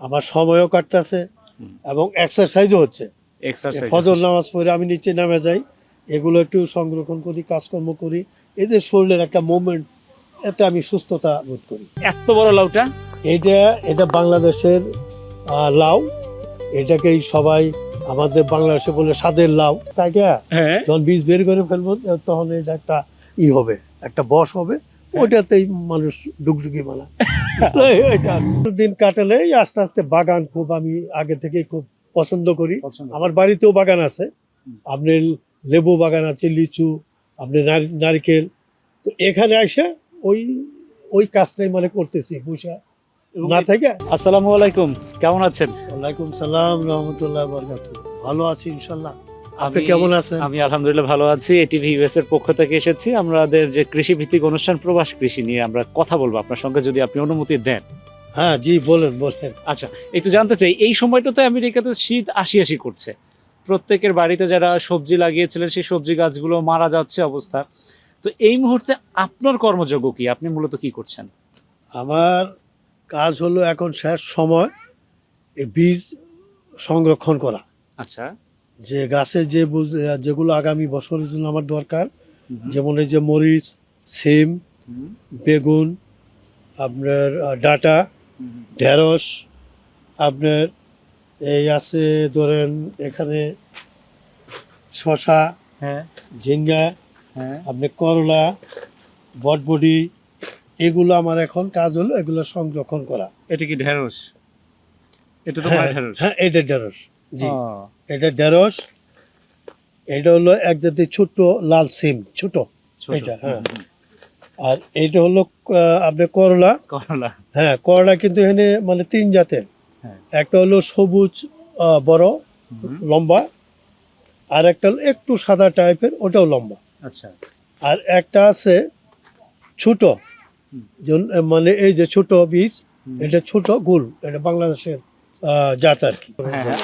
আমার সময়ও কাটতেছে এবং এক্সারসাইজও হচ্ছে। ফজর নামাজ পড়ে আমি নিচে নামে যাই, এগুলো একটু সংরক্ষণ করি, কাজকর্ম করি, এদের শরীরের একটা মুভমেন্ট, এতে আমি সুস্থতা বোধ করি। এত বড় লাউটা, এটা বাংলাদেশের লাউ। এটাকেই সবাই আমাদের বাংলাদেশে বলে স্বাদের লাউ। তাইটা যখন বীজ বের করে ফেলবো তখন এটা একটা হবে, একটা বস হবে, ওইটাতেই মানুষ ডুগডুগি বানায়। এটা দিন কাটালে আস্তে আস্তে বাগান খুব আমি আগে থেকেই খুব পছন্দ করি। আমার বাড়িতেও বাগান আছে, আপনার লেবু বাগান আছে, লিচু, আপনার নারকেল। তো এখানে এসে ওই কাজটাই মানে করতেছি বসে না থেকে। আসসালামু আলাইকুম, কেমন আছেন? ওয়ালাইকুম সালাম রহমতুল্লাহ বরকাতুহু। ভালো আছি ইনশাল্লাহ, আপনি কেমন আছেন? আমি আলহামদুলিল্লাহ ভালো আছি। এটিভি ইউএস এর পক্ষ থেকে এসেছি। আমাদের যে কৃষি ভিত্তিক অনুষ্ঠান প্রবাস কৃষি নিয়ে আমরা কথা বলবো আপনার সঙ্গে, যদি আপনি অনুমতি দেন। হ্যাঁ জি, বলেন। আচ্ছা, একটু জানতে চাই, এই সময়টাতে আমেরিকাতে শীত আসি করছে, প্রত্যেকের বাড়িতে যারা সবজি লাগিয়েছিলেন সেই সবজি গাছগুলো মারা যাচ্ছে অবস্থা। তো এই মুহূর্তে আপনার কর্মযোগ্য কি, আপনি মূলত কি করছেন? আমার কাজ হলো এখন শেষ সময় এই বীজ সংরক্ষণ করা। আচ্ছা, যে গাছে যেগুলো আগামী বছরের জন্য আমার দরকার, যেমন এই যে মরিচ, সিম, বেগুন, আপনার ডাটা, ঢেঁড়স, আপনার এই আছে ধরেন এখানে শসা, ঝিঙ্গা, আপনি করলা, বটবডি, এগুলো আমার এখন কাজ হলো এগুলো সংরক্ষণ করা। এটা কি ঢেঁড়স? এটা তো ঢেঁড়স। হ্যাঁ, এটা ঢেঁড়স। জি, এটা ঢেঁড়স। এটা হলো এক জাতীয় ছোট্ট লাল সিম, ছোট এটা। হ্যাঁ, আর এটা হলো আপনার করলা। হ্যাঁ, করলা কিন্তু এখানে মানে 3 জাতের। একটা হলো সবুজ বড় লম্বা, আর একটা হলো একটু সাদা টাইপের, ওটাও লম্বা। আচ্ছা, আর একটা আছে ছোট, মানে এই যে ছোট বীজ, এটা ছোট গোল, এটা বাংলাদেশের জাত আর কি।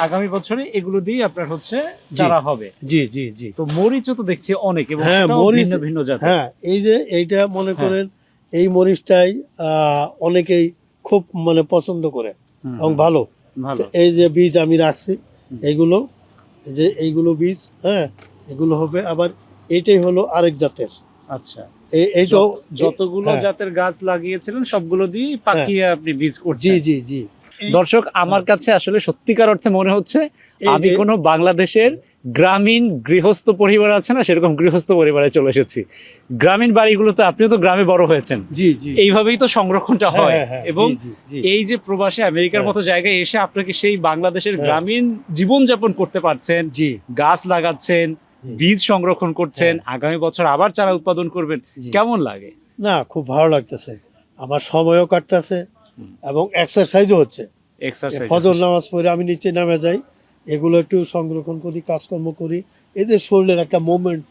আগামী বছরে এগুলো দিয়ে আপনার হচ্ছে চারা হবে। জি জি জি। তো মরিচও তো দেখছি অনেক, এবং ভিন্ন ভিন্ন জাত। হ্যাঁ, এই যে এইটা মনে করেন এই মরিচটাই অনেকেই খুব মানে পছন্দ করে এবং ভালো। এই যে বীজ আমি রাখছি, এইগুলো বীজ, হ্যাঁ, এগুলো হবে। আবার এইটাই হলো আরেক জাতের। আচ্ছা, এইটাও যতগুলো জাতের গাছ লাগিয়েছিলেন সবগুলো দিয়ে পাকিয়ে আপনি বীজ করছেন। জি জি জি। দর্শক, আমার কাছে আসলে সত্যিকার অর্থে মনে হচ্ছে আমি কোনো বাংলাদেশের গ্রামীণ গৃহস্থ পরিবার আছে না, সেরকম গৃহস্থ পরিবারে চলে এসেছি। গ্রামীণ বাড়িগুলোতে, আপনিও তো গ্রামে বড় হয়েছেন, এইভাবেই তো সংরক্ষণটা হয়। এবং এই যে প্রবাসী আমেরিকার মতো জায়গায় এসে আপনাকে সেই বাংলাদেশের গ্রামীণ জীবনযাপন করতে পারছেন, গাছ লাগাচ্ছেন, বীজ সংরক্ষণ করছেন, আগামী বছর আবার চারা উৎপাদন করবেন, কেমন লাগে? না, খুব ভালো লাগতেছে। আমার সময়ও কাটতেছে এবং এক্সারসাইজও হচ্ছে। ফজর নামাজ পড়ে আমি নিচে নামে যাই, এগুলো একটু সংরক্ষণ করি, কাজকর্ম করি, এদের শরীরের একটা মুভমেন্ট,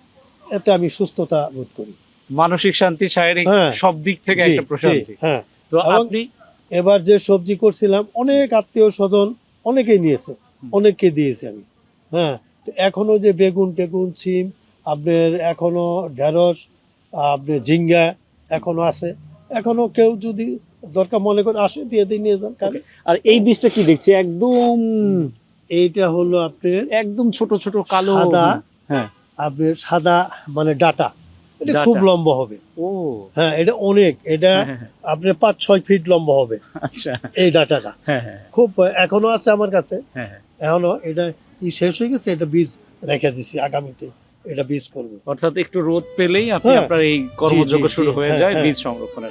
এতে আমি সুস্থতা বোধ করি। মানসিক শান্তি, শারীরিক সব দিক থেকে একটা প্রশান্তি। হ্যাঁ, তো আপনি এবার যে সবজি করছিলাম, অনেক আত্মীয় স্বজন অনেকেই নিয়েছে, অনেককে দিয়েছি আমি। হ্যাঁ, তো এখনো যে বেগুন টেগুন, সিম, আপনার এখনো ঢেঁড়স, আপনার ঝিঙ্গা এখনো আছে। এখনো কেউ যদি দরকার মনে করে আসে, দিয়ে নিয়ে যান। আর এই বীজটা কি দেখছি একদম, এইটা হলো আপনার একদম ছোট ছোট কালো সাদা। হ্যাঁ, আপনার সাদা মানে ডাটা, এটা খুব লম্বা হবে। ও হ্যাঁ, এটা অনেক, এটা আপনার 5-6 ফিট লম্বা হবে। আচ্ছা, এই ডাটাটা খুব এখনো আছে আমার কাছে। এখনো এটা শেষ হয়ে গেছে, এটা বীজ রেখে দিছি, আগামীতে এটা বীজ করব। অর্থাৎ একটু রোদ পেলেই আপনি আপনার এই কর্মযোগ্য শুরু হয়ে যায় বীজ সংরক্ষণের।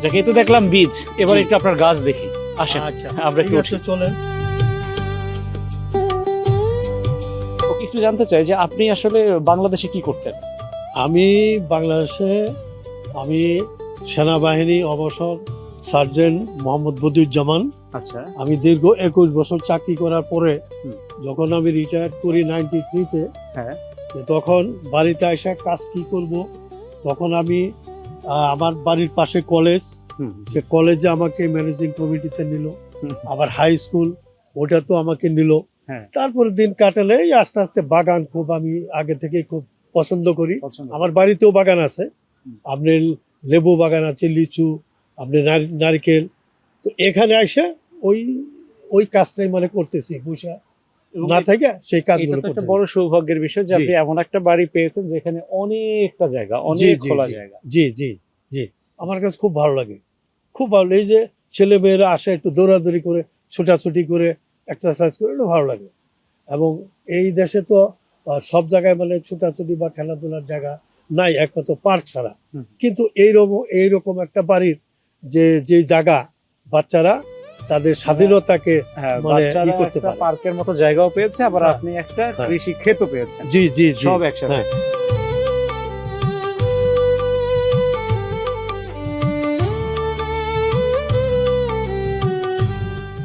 যাকে তো দেখলাম বীজ, এবার একটু আপনার গাছ দেখি, আসেন। আচ্ছা, আমরা কি চলেন। একটু জানতে চাই যে আপনি আসলে বাংলাদেশে কি করতেন? আমি বাংলাদেশে সেনাবাহিনী অবসর সার্জেন্ট মোহাম্মদ বদিউজ্জামান। আচ্ছা, আমি দীর্ঘ 21 বছর চাকরি করার পরে যখন আমি রিটায়ার করি 93-তে, তখন বাড়িতে এসে কাজ কি করব, তখন আমি আমার বাড়ির পাশে কলেজ, সে কলেজে আমাকে ম্যানেজিং কমিটিতে নিল। আবার হাই স্কুল, ওটা তো আমাকে নিল। তারপরে দিন কাটালে আস্তে আস্তে বাগান খুব আমি আগে থেকেই খুব পছন্দ করি। পছন্দ। আমার বাড়িতেও বাগান আছে, আপনার লেবু বাগান আছে, লিচু, আপনার নারকেল। তো এখানে এসে ওই ওই কাজটাই মানে করতেছি, বুঝা এবং না থাকে সেই এটা কাজগুলো তো একটা করতে। বড় সৌভাগ্যের বিষয় যে জি। আপনি এমন একটা বাড়ি পেয়েছেন যেখানে অনেকটা জায়গা, জি অনেক জি খোলা জি জায়গা। জি জি জি আমার কাছে খুব ভালো লাগে, খুব ভালো। এই যে ছেলে মেয়েরা আসে একটু দৌড়াদৌড়ি করে, ছোটাছুটি করে, এক্সারসাইজ করে, এটা ভালো লাগে। এবং এই দেশে তো সব জায়গায় মানে ছোটাছুটি বা খেলাধুলার জায়গা নাই, একমাত্র পার্ক ছাড়া। হুম। কিন্তু এইরকম একটা বাড়ির যে জায়গা, বাচ্চারা তাদের স্বাধীনতাকে হ্যাঁ, মানে বাচ্চারা করতে একটা পারে। পার্কের মতো জায়গাও পেয়েছে, আবার হ্যাঁ, আপনি একটা হ্যাঁ। কৃষি ক্ষেতও পেয়েছেন, জি জি জি সব একসাথে। হ্যাঁ।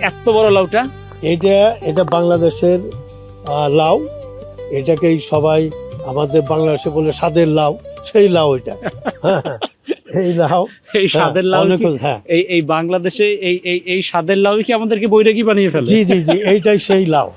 এত বড় লাউটা, এটা বাংলাদেশের লাউ। এটাকেই সবাই আমাদের বাংলাদেশে বলে স্বাদের লাউ, সেই লাউ এটা। হ্যাঁ, এই লাউ, এই স্বাদের লাউ অনেক, কি হ্যাঁ এই বাংলাদেশে এই স্বাদের লাউ কি আমাদেরকে বৈরাগী বানিয়ে ফেলে? জি জি জি এইটাই সেই লাউ,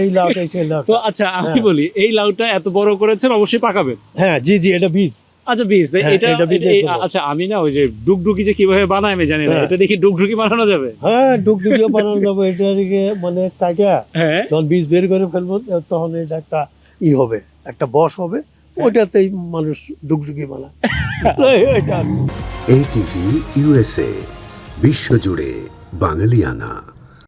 এই লাউটাই সেই লাউ। তো আচ্ছা আমি হ্যাঁ। বলি, এই লাউটা এত বড় করেছেন, অবশ্যই পাকাবেন। হ্যাঁ জি জি এটা বীজ। আচ্ছা বীজ, হ্যাঁ, এটা এটা বীজের জন্য। আচ্ছা আমি না ওই যে ডুগডুগি যে কিভাবে বানায় আমি জানি না, হ্যাঁ। এটা দেখি ডুগডুগি বানানো যাবে? হ্যাঁ ডুগডুগিও বানানো যাবে। এটাকে মানে কাটা হ্যাঁ। যখন বীজ বের করে ফেলবো তখন এটা একটা হবে, একটা বস হবে, ওটাতেই মানুষ ডুগডুগি বানায়। এটা আর কি। ATV USA বিশ্বজুড়ে বাঙালিয়ানা।